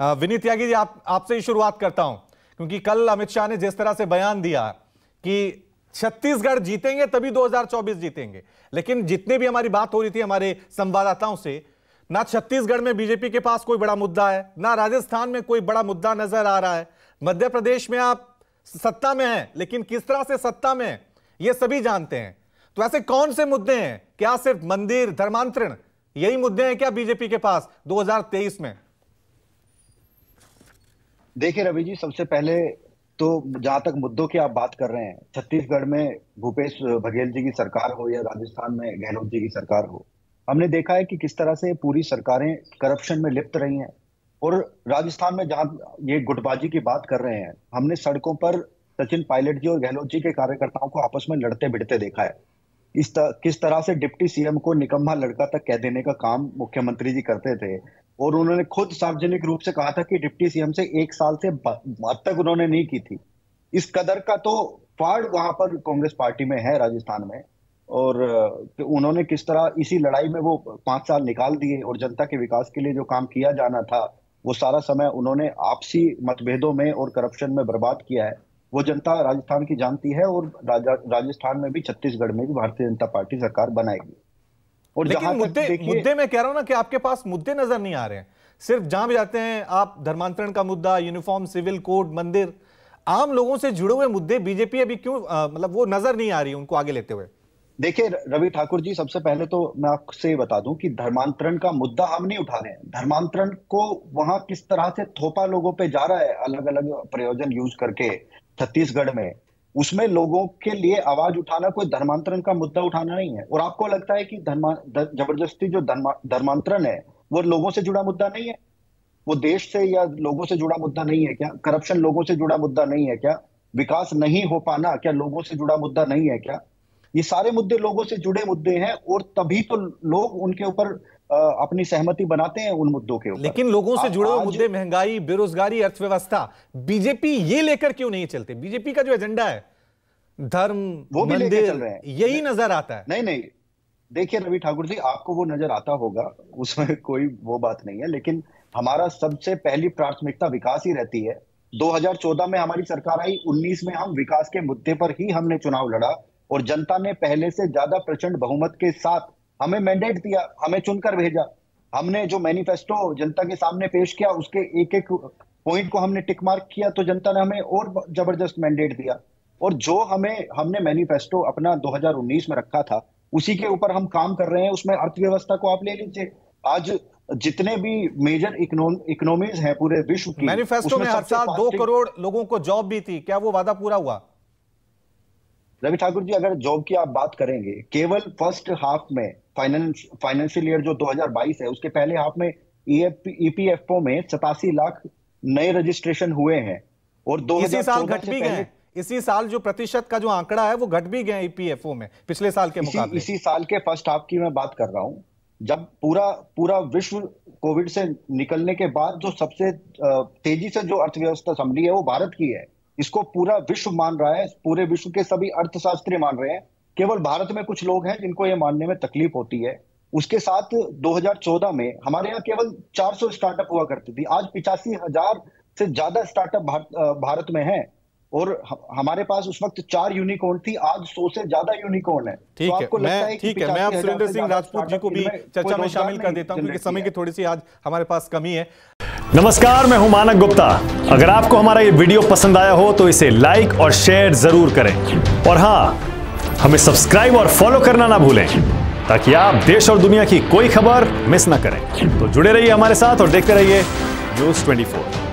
विनीत त्यागी जी, आपसे ही शुरुआत करता हूं, क्योंकि कल अमित शाह ने जिस तरह से बयान दिया कि छत्तीसगढ़ जीतेंगे तभी 2024 जीतेंगे, लेकिन जितने भी हमारी बात हो रही थी हमारे संवाददाताओं से, ना छत्तीसगढ़ में बीजेपी के पास कोई बड़ा मुद्दा है, ना राजस्थान में कोई बड़ा मुद्दा नजर आ रहा है। मध्य प्रदेश में आप सत्ता में हैं, लेकिन किस तरह से सत्ता में ये सभी जानते हैं। तो ऐसे कौन से मुद्दे हैं? क्या सिर्फ मंदिर, धर्मांतरण, यही मुद्दे हैं क्या बीजेपी के पास 2023 में? देखिए रवि जी, सबसे पहले तो जहां तक मुद्दों की आप बात कर रहे हैं, छत्तीसगढ़ में भूपेश बघेल जी की सरकार हो या राजस्थान में गहलोत जी की सरकार हो, हमने देखा है कि किस तरह से पूरी सरकारें करप्शन में लिप्त रही हैं। और राजस्थान में जहां ये गुटबाजी की बात कर रहे हैं, हमने सड़कों पर सचिन पायलट जी और गहलोत जी के कार्यकर्ताओं को आपस में लड़ते भिड़ते देखा है। किस तरह से डिप्टी सीएम को निकम्मा लड़का तक कह देने का काम मुख्यमंत्री जी करते थे। और उन्होंने खुद सार्वजनिक रूप से कहा था कि डिप्टी सीएम से 1 साल से बात तक उन्होंने नहीं की थी। इस कदर का तो फाड़ वहां पर कांग्रेस पार्टी में है राजस्थान में। और उन्होंने किस तरह इसी लड़ाई में वो 5 साल निकाल दिए और जनता के विकास के लिए जो काम किया जाना था वो सारा समय उन्होंने आपसी मतभेदों में और करप्शन में बर्बाद किया है। वो जनता राजस्थान की जानती है और राजस्थान में भी, छत्तीसगढ़ में भी भारतीय जनता पार्टी सरकार बनाएगी। और लेकिन मुद्दे मैं कह रहा हूं ना कि आपके पास मुद्दे नजर नहीं आ रहे हैं। सिर्फ जहां भी जाते हैं आप, धर्मांतरण का मुद्दा, यूनिफॉर्म सिविल कोड, मंदिर, आम लोगों से जुड़े हुए मुद्दे बीजेपी अभी क्यों मतलब वो नजर नहीं आ रही उनको आगे लेते हुए? देखिए रवि ठाकुर जी, सबसे पहले तो मैं आपसे बता दूं कि धर्मांतरण का मुद्दा हम नहीं उठा रहे हैं। धर्मांतरण को वहां किस तरह से थोपा लोगों पे जा रहा है अलग अलग प्रयोजन यूज करके छत्तीसगढ़ में, उसमें लोगों के लिए आवाज उठाना कोई धर्मांतरण का मुद्दा उठाना नहीं है। और आपको लगता है कि जबरदस्ती जो धर्मांतरण है वो लोगों से जुड़ा मुद्दा नहीं है? वो देश से या लोगों से जुड़ा मुद्दा नहीं है क्या? करप्शन लोगों से जुड़ा मुद्दा नहीं है क्या? विकास नहीं हो पाना क्या लोगों से जुड़ा मुद्दा नहीं है क्या? ये सारे मुद्दे लोगों से जुड़े मुद्दे हैं और तभी तो लोग उनके ऊपर अपनी सहमति बनाते हैं उन मुद्दों के ऊपर। लेकिन लोगों से जुड़े हुए मुद्दे, महंगाई, बेरोजगारी, अर्थव्यवस्था, बीजेपी ये लेकर क्यों नहीं चलते? बीजेपी का जो एजेंडा है धर्म, वो भी लेकर चल मंदिर, रहे हैं, यही नजर आता है। नहीं, देखिए रवि ठाकुर जी, आपको वो नजर आता होगा, उसमें कोई वो बात नहीं है, लेकिन हमारा सबसे पहली प्राथमिकता विकास ही रहती है। 2014 में हमारी सरकार आई, 19 में हम विकास के मुद्दे पर ही हमने चुनाव लड़ा और जनता ने पहले से ज्यादा प्रचंड बहुमत के साथ हमें मैंडेट दिया, हमें चुनकर भेजा। हमने जो मैनिफेस्टो जनता के सामने पेश किया उसके एक एक पॉइंट को हमने टिक मार्क किया, तो जनता ने हमें और जबरदस्त मैंडेट दिया। और जो हमने मैनिफेस्टो अपना 2019 में रखा था उसी के ऊपर हम काम कर रहे हैं। उसमें अर्थव्यवस्था को आप ले लीजिए, आज जितने भी मेजर इकोनॉमीज हैं पूरे विश्व की, मैनिफेस्टो में हर साल 2 करोड़ लोगों को जॉब भी थी, क्या वो वादा पूरा हुआ? रवि ठाकुर जी, अगर जॉब की आप बात करेंगे, केवल फर्स्ट हाफ में फाइनेंशियल ईयर जो 2022 है उसके पहले हाफ में ईपीएफओ में 87 लाख नए रजिस्ट्रेशन हुए हैं। और इसी साल घट भी गए, इसी साल जो प्रतिशत का जो आंकड़ा है वो घट भी गए ईपीएफओ में पिछले साल के मुकाबले। इसी साल के फर्स्ट हाफ की मैं बात कर रहा हूं, जब पूरा विश्व कोविड से निकलने के बाद जो सबसे तेजी से जो अर्थव्यवस्था संभली है वो भारत की है। इसको पूरा विश्व मान रहा है, पूरे विश्व के सभी अर्थशास्त्री मान रहे हैं। केवल भारत में कुछ लोग हैं जिनको ये मानने में तकलीफ होती है। उसके साथ 2014 में हमारे यहाँ केवल 400 स्टार्टअप हुआ करती थी, आज 85,000 से ज्यादा स्टार्टअप भारत में है। और हमारे पास उस वक्त 4 यूनिकॉर्न थी, आज 100 से ज्यादा यूनिकॉर्न है। ठीक है, मैं अब सुरेंद्र सिंह राजपूत जी को भी चर्चा में शामिल कर देता हूं, क्योंकि समय की थोड़ी सी आज हमारे पास कमी है। नमस्कार, मैं हूं मानक गुप्ता। अगर आपको हमारा ये वीडियो पसंद आया हो तो इसे लाइक और शेयर जरूर करें, और हां, हमें सब्सक्राइब और फॉलो करना ना भूलें, ताकि आप देश और दुनिया की कोई खबर मिस ना करें। तो जुड़े रहिए हमारे साथ और देखते रहिए न्यूज़ 24।